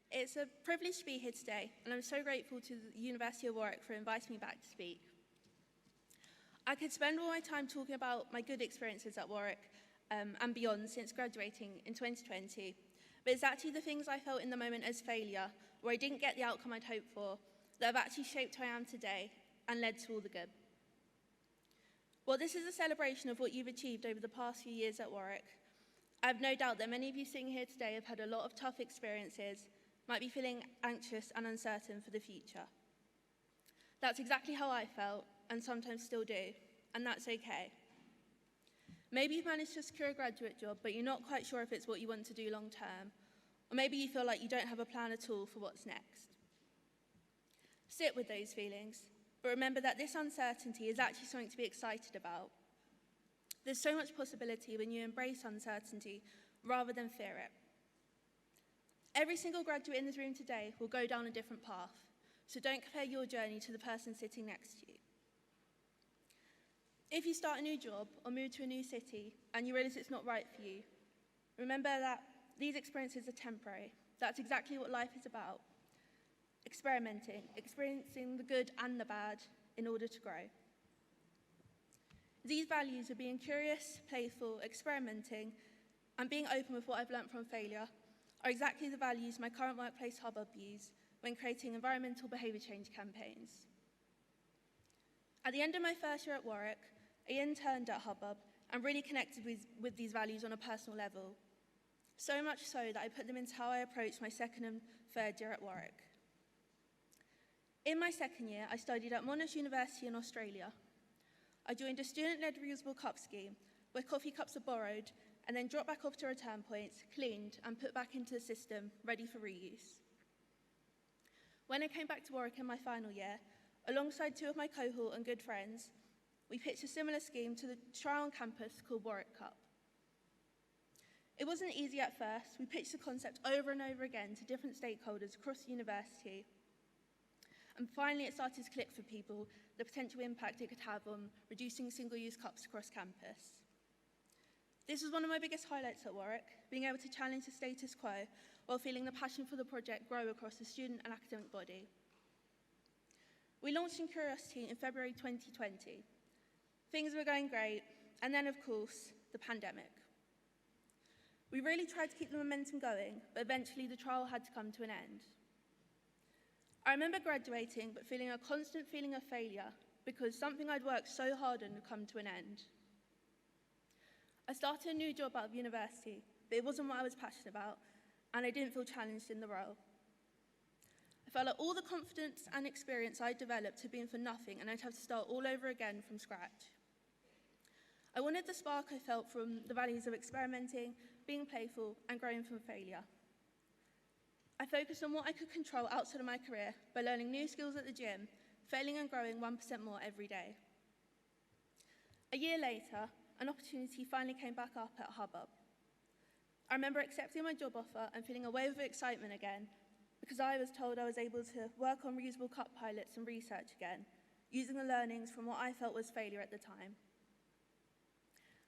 It's a privilege to be here today, and I'm so grateful to the University of Warwick for inviting me back to speak. I could spend all my time talking about my good experiences at Warwick and beyond since graduating in 2020, but it's actually the things I felt in the moment as failure, where I didn't get the outcome I'd hoped for, that have actually shaped who I am today and led to all the good. While this is a celebration of what you've achieved over the past few years at Warwick, I have no doubt that many of you sitting here today have had a lot of tough experiences, might be feeling anxious and uncertain for the future. That's exactly how I felt, and sometimes still do, and that's okay. Maybe you've managed to secure a graduate job, but you're not quite sure if it's what you want to do long term, or maybe you feel like you don't have a plan at all for what's next. Sit with those feelings, but remember that this uncertainty is actually something to be excited about. There's so much possibility when you embrace uncertainty rather than fear it. Every single graduate in this room today will go down a different path, so don't compare your journey to the person sitting next to you. If you start a new job or move to a new city and you realize it's not right for you, remember that these experiences are temporary. That's exactly what life is about. Experimenting, experiencing the good and the bad in order to grow. These values of being curious, playful, experimenting, and being open with what I've learnt from failure are exactly the values my current workplace Hubbub use when creating environmental behaviour change campaigns. At the end of my first year at Warwick, I interned at Hubbub and really connected with these values on a personal level, so much so that I put them into how I approached my second and third year at Warwick. In my second year, I studied at Monash University in Australia. I joined a student-led reusable cup scheme where coffee cups are borrowed and then dropped back off to return points, cleaned and put back into the system, ready for reuse. When I came back to Warwick in my final year, alongside two of my cohort and good friends, we pitched a similar scheme to the trial on campus called Warwick Cup. It wasn't easy at first. We pitched the concept over and over again to different stakeholders across the university. And finally, it started to click for people the potential impact it could have on reducing single-use cups across campus. This was one of my biggest highlights at Warwick, being able to challenge the status quo while feeling the passion for the project grow across the student and academic body. We launched in Curiosity in February 2020. Things were going great, and then, of course, the pandemic. We really tried to keep the momentum going, but eventually the trial had to come to an end. I remember graduating, but feeling a constant feeling of failure because something I'd worked so hard on had come to an end. I started a new job out of university, but it wasn't what I was passionate about, and I didn't feel challenged in the role. I felt like all the confidence and experience I developed had been for nothing, and I'd have to start all over again from scratch. I wanted the spark I felt from the values of experimenting, being playful, and growing from failure. I focused on what I could control outside of my career by learning new skills at the gym, failing and growing 1% more every day. A year later, an opportunity finally came back up at Hubbub. I remember accepting my job offer and feeling a wave of excitement again because I was told I was able to work on reusable cup pilots and research again, using the learnings from what I felt was failure at the time.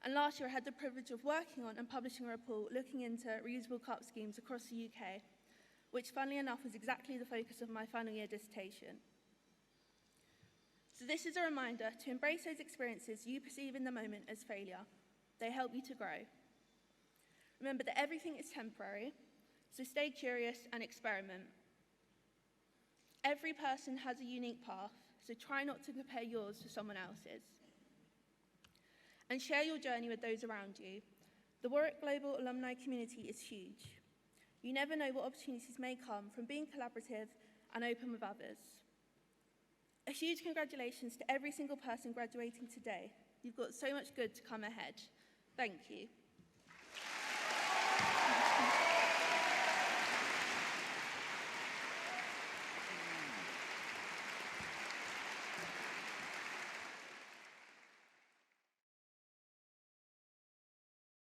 And last year I had the privilege of working on and publishing a report looking into reusable cup schemes across the UK, which funnily enough was exactly the focus of my final year dissertation. So this is a reminder to embrace those experiences you perceive in the moment as failure. They help you to grow. Remember that everything is temporary, so stay curious and experiment. Every person has a unique path, so try not to compare yours to someone else's. And share your journey with those around you. The Warwick Global alumni community is huge. You never know what opportunities may come from being collaborative and open with others. A huge congratulations to every single person graduating today. You've got so much good to come ahead. Thank you.